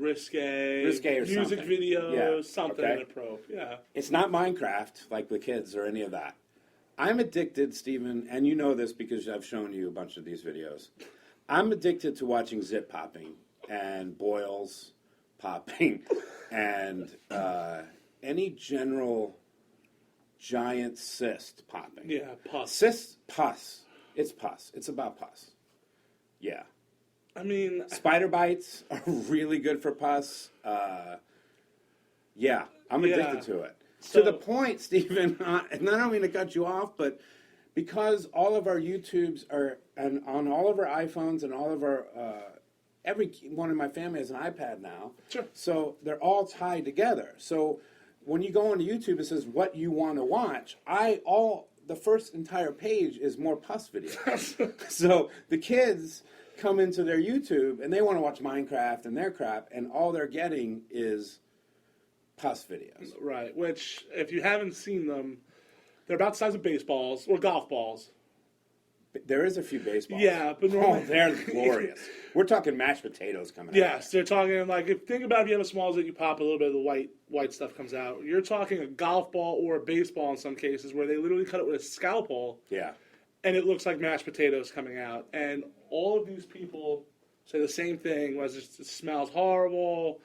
risque or music something. videos, something okay? inappropriate. Yeah. It's not Minecraft like the kids or any of that. I'm addicted, Stephen, and you know this because I've shown you a bunch of these videos. I'm addicted to watching zit popping and boils popping and any general giant cyst popping. Yeah, pus. Cyst, pus. It's pus. It's about pus. Yeah. I mean... Spider bites are really good for pus. Yeah, I'm addicted to it. So, to the point, Stephen, and I don't mean to cut you off, but because all of our YouTubes are, and on all of our iPhones and all of our, every one in my family has an iPad now. Sure. So they're all tied together. So when you go onto YouTube, it says what you want to watch. The first entire page is more pus videos. So the kids come into their YouTube and they want to watch Minecraft and their crap, and all they're getting is pus videos. Right, which, if you haven't seen them, they're about the size of baseballs, or golf balls. There is a few baseballs. Yeah, but normally... Oh, they're glorious. We're talking mashed potatoes coming out. Yes, they're talking, like, think about if you have a small zit, you pop, a little bit of the white stuff comes out. You're talking a golf ball or a baseball in some cases, where they literally cut it with a scalpel. Yeah. And it looks like mashed potatoes coming out. And all of these people say the same thing, was it smells horrible.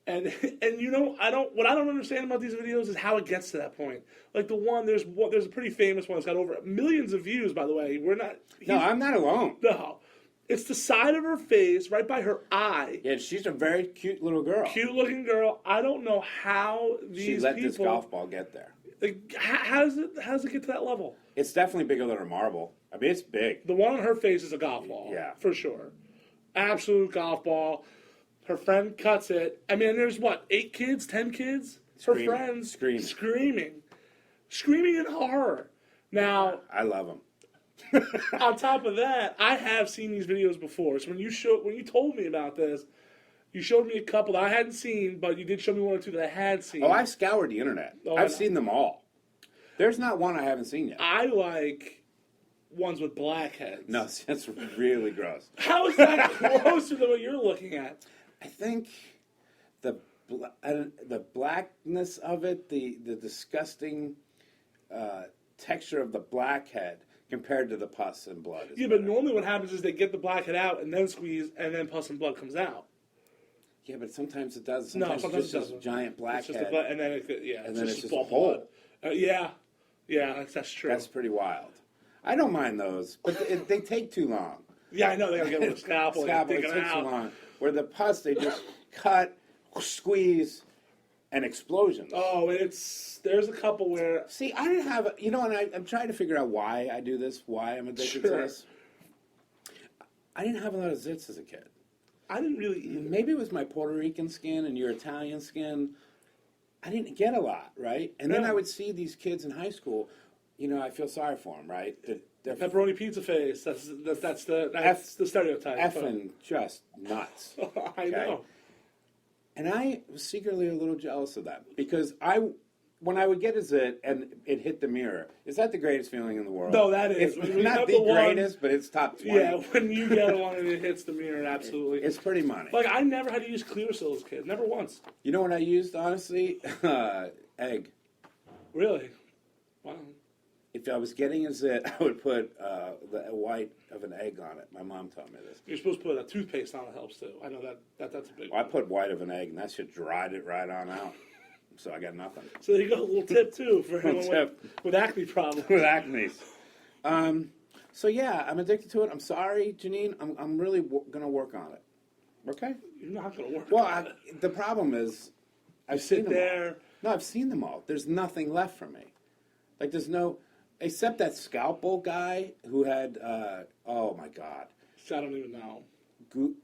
And you know, what I don't understand about these videos is how it gets to that point. Like there's a pretty famous one that's got over millions of views, by the way. No, I'm not alone. No. It's the side of her face, right by her eye. Yeah, she's a very cute little girl. Cute looking girl. I don't know how these she let this golf ball get there. Like, how does it get to that level? It's definitely bigger than a marble. I mean, it's big. The one on her face is a golf ball. Yeah. For sure. Absolute golf ball. Her friend cuts it. I mean, there's 8 kids, 10 kids? Screaming. Her friends Screaming in horror. Now, I love them. On top of that, I have seen these videos before. So when you told me about this, you showed me a couple that I hadn't seen, but you did show me one or two that I had seen. Oh, I've scoured the internet. I've seen them all. There's not one I haven't seen yet. I like ones with blackheads. No, that's really gross. How is that closer than what you're looking at? I think the blackness of it, the disgusting texture of the blackhead compared to the pus and blood. Yeah, but normally what happens is they get the blackhead out and then squeeze, and then pus and blood comes out. Yeah, but sometimes it does. Sometimes it's just this giant blackhead. And then it's just a hole. Yeah, that's true. That's pretty wild. I don't mind those, but they take too long. Yeah, I know. They gotta get with a scalpel. It takes too long. Where the pus, they just cut, squeeze, and explosions. Oh, there's a couple where... See, I didn't have... and I'm trying to figure out why I do this, why I'm addicted to this. I didn't have a lot of zits as a kid. I didn't really either. Maybe it was my Puerto Rican skin and your Italian skin. I didn't get a lot, right? And then I would see these kids in high school. I feel sorry for them, right? They're pepperoni pizza face. That's the stereotype. Effing just nuts. I know. And I was secretly a little jealous of them because when I would get a zit and it hit the mirror, is that the greatest feeling in the world? No, that is. It's not the greatest, but it's top 20. Yeah, when you get one and it hits the mirror, absolutely. It's pretty money. Like, I never had to use Clearasil as a kid. Never once. You know what I used, honestly? Egg. Really? Wow. If I was getting a zit, I would put the white of an egg on it. My mom taught me this. You're supposed to put a toothpaste on it helps, too. I know that's a big one. I put white of an egg, and that shit dried it right on out. So I got nothing. So there you go, a little tip, too, for anyone with acne problems. With acne. So, yeah, I'm addicted to it. I'm sorry, Janine. I'm really going to work on it. Okay? You're not going to work on it. The problem is I've seen them there. all. No, I've seen them all. There's nothing left for me. Like, there's no... Except that scalpel guy who had, oh my God. I don't even know.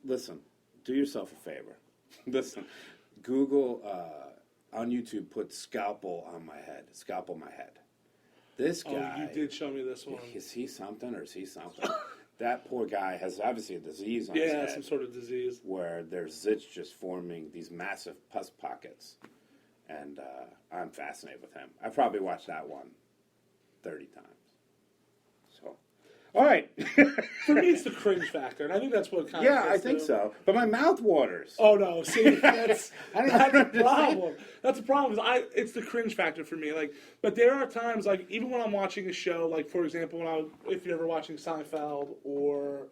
Listen, do yourself a favor. Listen, Google on YouTube, put scalpel on my head. Scalpel my head. This guy. Oh, you did show me this one. Is he something or is he something? That poor guy has obviously a disease on his head. Yeah, some sort of disease. Where there's zits just forming these massive pus pockets. And I'm fascinated with him. I probably watched that one 30 times. So, All right. For me, it's the cringe factor, and I think that's what kind of. Yeah, I think so. But my mouth waters. Oh no! See, that's I don't that's a understand. problem. That's a problem. 'Cause it's the cringe factor for me. Like, but there are times, like even when I'm watching a show, like for example, if you're ever watching Seinfeld or.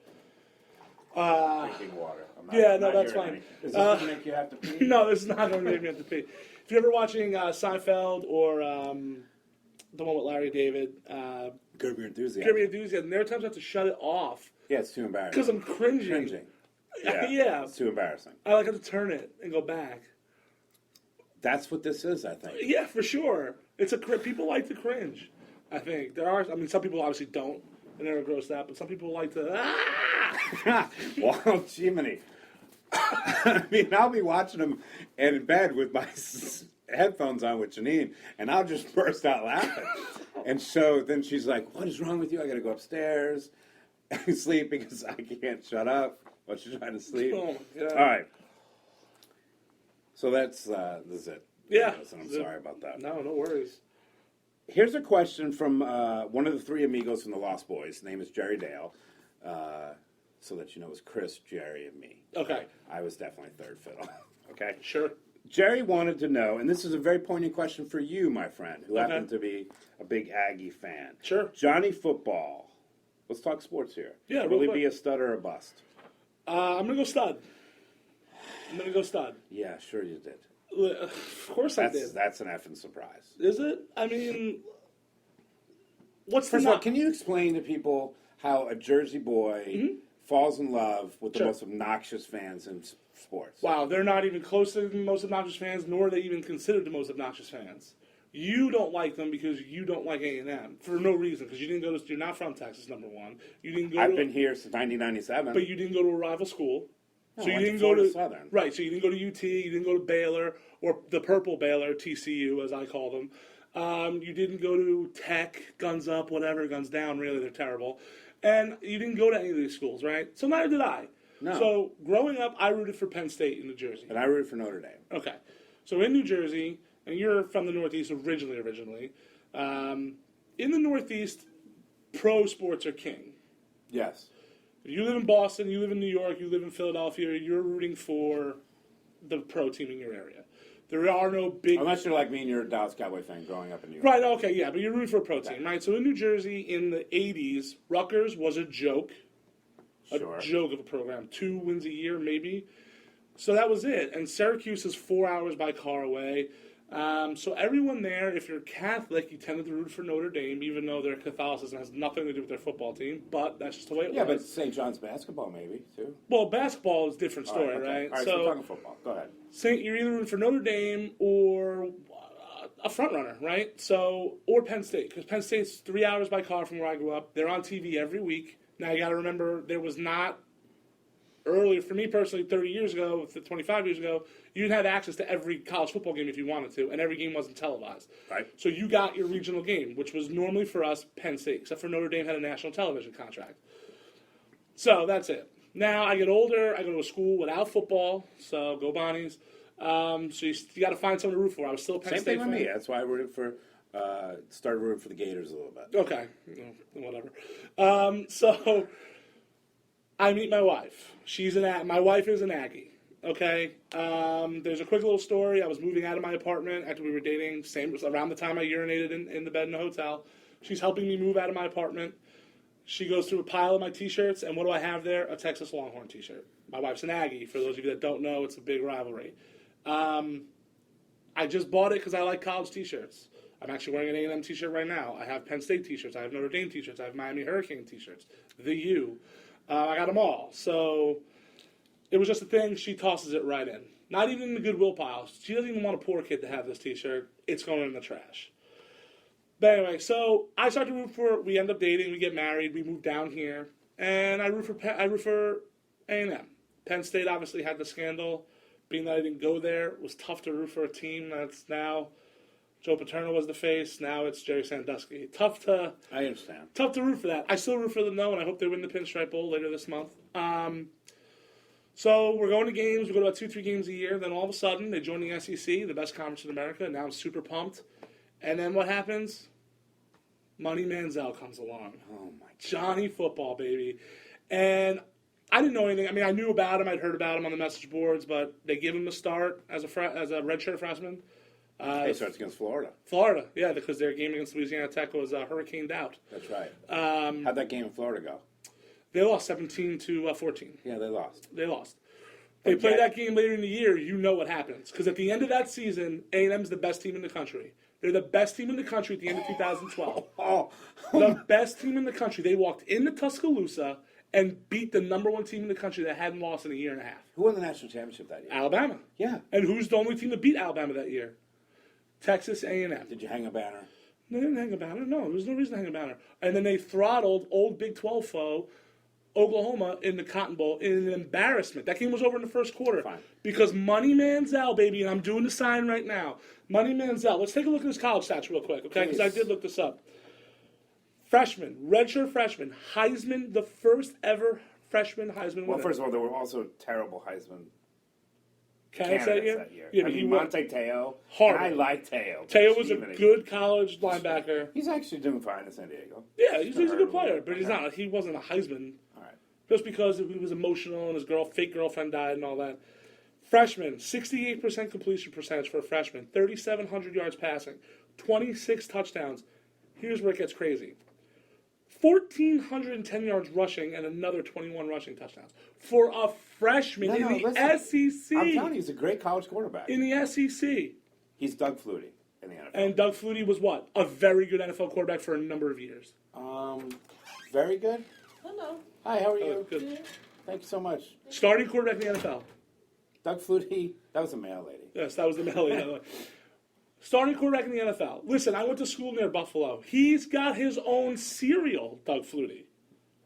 Drinking water. Yeah, no, that's fine. Is this going to make you have to pee? No, this is not going to make me have to pee. If you're ever watching Seinfeld or the one with Larry David, Curb Your Enthusiasm. Curb Your Enthusiasm, there are times I have to shut it off Yeah, it's too embarrassing. because I'm cringing. Yeah, Yeah. It's too embarrassing. I like have to turn it and go back. That's what this is, I think. Yeah, for sure. People like to cringe. I think some people obviously don't and they're grossed out, but some people like to. Well, Jiminy. I mean, I'll be watching them in bed with my headphones on with Janine, and I'll just burst out laughing. And so then she's like, "What is wrong with you? I got to go upstairs and sleep because I can't shut up while she's trying to sleep." Oh my God. All right. So that's it. Yeah. And I'm sorry about that. No worries. Here's a question from one of the three amigos from the Lost Boys. His name is Jerry Dale. So that you know, it was Chris, Jerry, and me. Okay. I was definitely third fiddle. Okay? Sure. Jerry wanted to know, and this is a very poignant question for you, my friend, who happen to be a big Aggie fan. Sure. Johnny Football. Let's talk sports here. Yeah, Will he real be quick. a stud or a bust? I'm going to go stud. Yeah, sure you did. Of course I did. That's an effing surprise. Is it? I mean, what's First the of all, can you explain to people how a Jersey boy falls in love with the Sure. most obnoxious fans in sports? Wow, they're not even close to the most obnoxious fans, nor are they even considered the most obnoxious fans. You don't like them because you don't like A&M for no reason. Because you're not from Texas, number one. You didn't go. I've been here since 1997. but you didn't go to a rival school. No, So I you went to didn't go Florida to Southern. Right. So you didn't go to UT. You didn't go to Baylor or the Purple Baylor, TCU as I call them. You didn't go to Tech, guns up, whatever, guns down. Really, they're terrible. And you didn't go to any of these schools, right? So neither did I. No. So growing up, I rooted for Penn State in New Jersey. And I rooted for Notre Dame. Okay. So in New Jersey, and you're from the Northeast originally. In the Northeast, pro sports are king. Yes. If you live in Boston, you live in New York, you live in Philadelphia, you're rooting for the pro team in your area. There are no big... Unless you're like me and you're a Dallas Cowboy fan growing up in New York. Right, okay, yeah, but you're rooting for a pro team, right? So in New Jersey, in the 80s, Rutgers was a joke. Sure. A joke of a program. 2 wins a year, maybe. So that was it. And Syracuse is 4 hours by car away. So everyone there, if you're Catholic, you tended to root for Notre Dame, even though their Catholicism has nothing to do with their football team. But that's just the way it Yeah, was. but St. John's basketball maybe, too. Well, basketball is a different story, okay. right? All right, so we're talking football. Go ahead. You're either rooting for Notre Dame or a front runner, right? So, or Penn State, because Penn State's 3 hours by car from where I grew up. They're on TV every week. Now you got to remember, there was not earlier for me personally. 30 years ago, 25 years ago, you didn't have access to every college football game if you wanted to, and every game wasn't televised. Right. So you got your regional game, which was normally for us Penn State, except for Notre Dame had a national television contract. So that's it. Now I get older, I go to a school without football, so go Bonnies. So you got to find something to root for. I was still a Penn Same State thing with fan. me. That's why I rooted for, started rooting for the Gators a little bit. Okay, whatever. So I meet my wife. My wife is an Aggie. Okay. There's a quick little story. I was moving out of my apartment after we were dating. Around the time I urinated in the bed in the hotel. She's helping me move out of my apartment. She goes through a pile of my T-shirts, and what do I have there? A Texas Longhorn T-shirt. My wife's an Aggie. For those of you that don't know, it's a big rivalry. I just bought it because I like college T-shirts. I'm actually wearing an A&M T-shirt right now. I have Penn State T-shirts. I have Notre Dame T-shirts. I have Miami Hurricane T-shirts. The U. I got them all. So it was just a thing. She tosses it right in. Not even in the Goodwill pile. She doesn't even want a poor kid to have this T-shirt. It's going in the trash. But anyway, so I start to root for. We end up dating. We get married. We move down here, and I root for A&M. Penn State obviously had the scandal. Being that I didn't go there, it was tough to root for a team that's now. Joe Paterno was the face. Now it's Jerry Sandusky. I understand. Tough to root for that. I still root for them though, and I hope they win the Pinstripe Bowl later this month. So we're going to games. We go to about 2-3 games a year. Then all of a sudden, they join the SEC, the best conference in America. And now I'm super pumped. And then what happens? Money Manziel comes along. Oh my God. Johnny Football, baby. And I didn't know anything. I mean, I knew about him. I'd heard about him on the message boards, but they give him a start as a redshirt freshman. He starts against Florida. Florida, yeah, because their game against Louisiana Tech was hurricaned out. That's right. How'd that game in Florida go? They lost 17-14. Yeah, they lost. They lost. They play that game later in the year, you know what happens. Because at the end of that season, A&M's the best team in the country. They're the best team in the country at the end of 2012. The best team in the country. They walked into Tuscaloosa and beat the number one team in the country that hadn't lost in a year and a half. Who won the national championship that year? Alabama. Yeah. And who's the only team to beat Alabama that year? Texas A&M. Did you hang a banner? They didn't hang a banner. No, there was no reason to hang a banner. And then they throttled old Big 12 foe Oklahoma in the Cotton Bowl in an embarrassment. That game was over in the first quarter. Fine. Because Money Manziel, baby, and I'm doing the sign right now. Money Manziel. Let's take a look at his college stats real quick, okay? Because I did look this up. Freshman, redshirt freshman, Heisman, the first ever freshman Heisman winner. Well, first of all, there were also terrible Heisman candidates that year. Yeah, I but mean, Monte Teo. Horrible. I like Teo. Teo was a good college linebacker. He's actually doing fine in San Diego. Yeah, he's a good player, but he's not. He wasn't a Heisman. All right. Just because he was emotional and his fake girlfriend died and all that. Freshman, 68% completion percentage for a freshman, 3,700 yards passing, 26 touchdowns. Here's where it gets crazy. 1,410 yards rushing and another 21 rushing touchdowns for a freshman in the SEC. I'm telling you, he's a great college quarterback. In the SEC. He's Doug Flutie in the NFL. And Doug Flutie was what? A very good NFL quarterback for a number of years. Very good. Hello. Hi, how are you? Good. Thank you so much. Starting quarterback in the NFL. Doug Flutie, that was a male lady. Yes, that was the male lady. Starting quarterback in the NFL. Listen, I went to school near Buffalo. He's got his own cereal, Doug Flutie.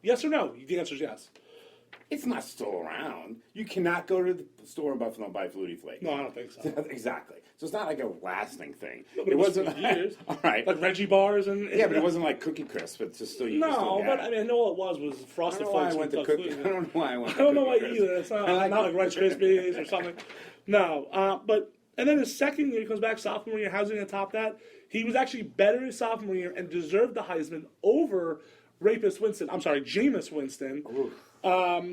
Yes or no? The answer is yes. It's not still around. You cannot go to the store in Buffalo and buy Flutie Flakes. No, I don't think so. Exactly. So it's not like a lasting thing. No, but it wasn't for years. All right. Like Reggie bars and... Yeah, but it wasn't like Cookie Crisp. It's just still... No, but I mean, I know all it was Frosted Flakes with Doug Flutie. I don't know why I went to I don't know why Cookie either. It's not like Rice Krispies or something. No, but... And then his second year, he comes back sophomore year. How's he going to top that? He was actually better his sophomore year and deserved the Heisman over Jameis Winston.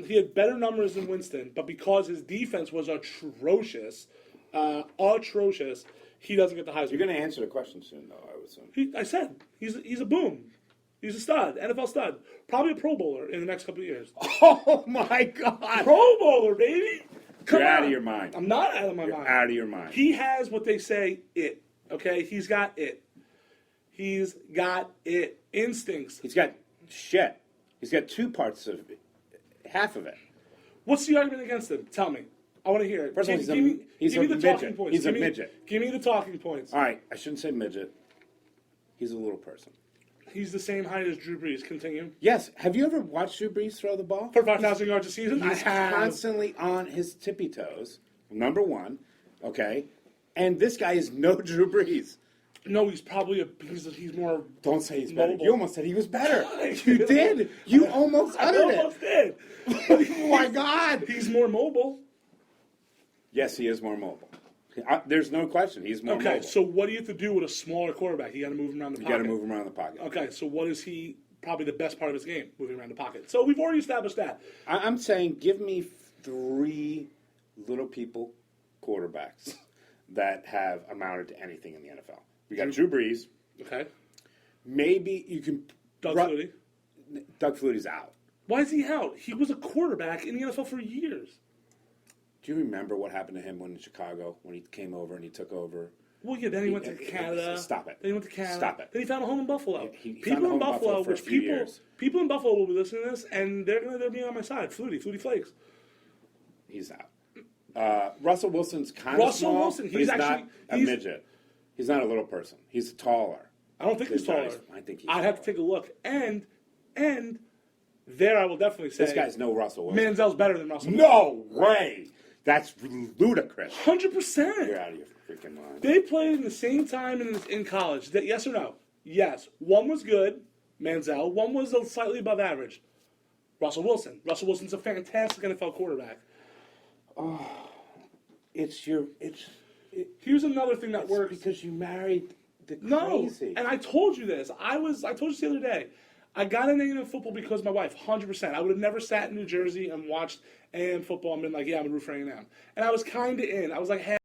He had better numbers than Winston, but because his defense was atrocious, he doesn't get the Heisman. You're going to answer the question soon, though, I would assume. I said, he's a boom. He's a stud, NFL stud. Probably a Pro Bowler in the next couple of years. Oh, my God. Pro Bowler, baby. You're out of your mind. I'm not out of my mind. You're out of your mind. He has what they say, it. Okay? He's got it. He's got it. Instincts. He's got shit. He's got two parts of it. Half of it. What's the argument against him? Tell me. I want to hear it. First of all, give me the talking points. He's a midget. Give me the talking points. All right, I shouldn't say midget. He's a little person. He's the same height as Drew Brees. Continue. Yes. Have you ever watched Drew Brees throw the ball? For 5,000 yards a season? He's constantly on his tippy toes, number one, okay? And this guy is no Drew Brees. No, he's probably he's more. Don't say he's mobile. better. You almost said he was better. You did. You almost uttered it. I almost did. Oh, my God. He's more mobile. Yes, he is more mobile. There's no question. He's more mobile. Okay, so what do you have to do with a smaller quarterback? You got to move him around the pocket. You got to move him around the pocket. Okay, so what is he? Probably the best part of his game, moving around the pocket. So we've already established that. I'm saying give me 3 little people quarterbacks that have amounted to anything in the NFL. We got Drew Brees. Okay. Maybe you can... Doug Flutie. Doug Flutie's out. Why is he out? He was a quarterback in the NFL for years. Do you remember what happened to him when in Chicago, when he came over and he took over? Well, yeah, then he went to Canada. Stop it. Then he went to Canada. Stop it. Then he found a home in Buffalo. People in Buffalo, which people in Buffalo will be listening to this, and they're being on my side. Flutie Flakes. He's out. Russell Wilson's kind of small, Wilson, but he's not a midget. He's not a little person. He's taller. I don't think he's taller. I think he's I'd have to take a look. And there I will definitely say... This guy's no Russell Wilson. Manziel's better than Russell Wilson. No way! That's ludicrous. 100%. You're out of your freaking mind. They played in the same time in college. Yes or no? Yes. One was good, Manziel. One was slightly above average, Russell Wilson. Russell Wilson's a fantastic NFL quarterback. Oh, here's another thing that works. Because you married No, crazy. and I told you this. I told you this the other day. I got into A&M football because of my wife, 100%. I would have never sat in New Jersey and watched A&M football and been like, yeah, I'm going to root for A&M. And I was kind of in. I was like, hey.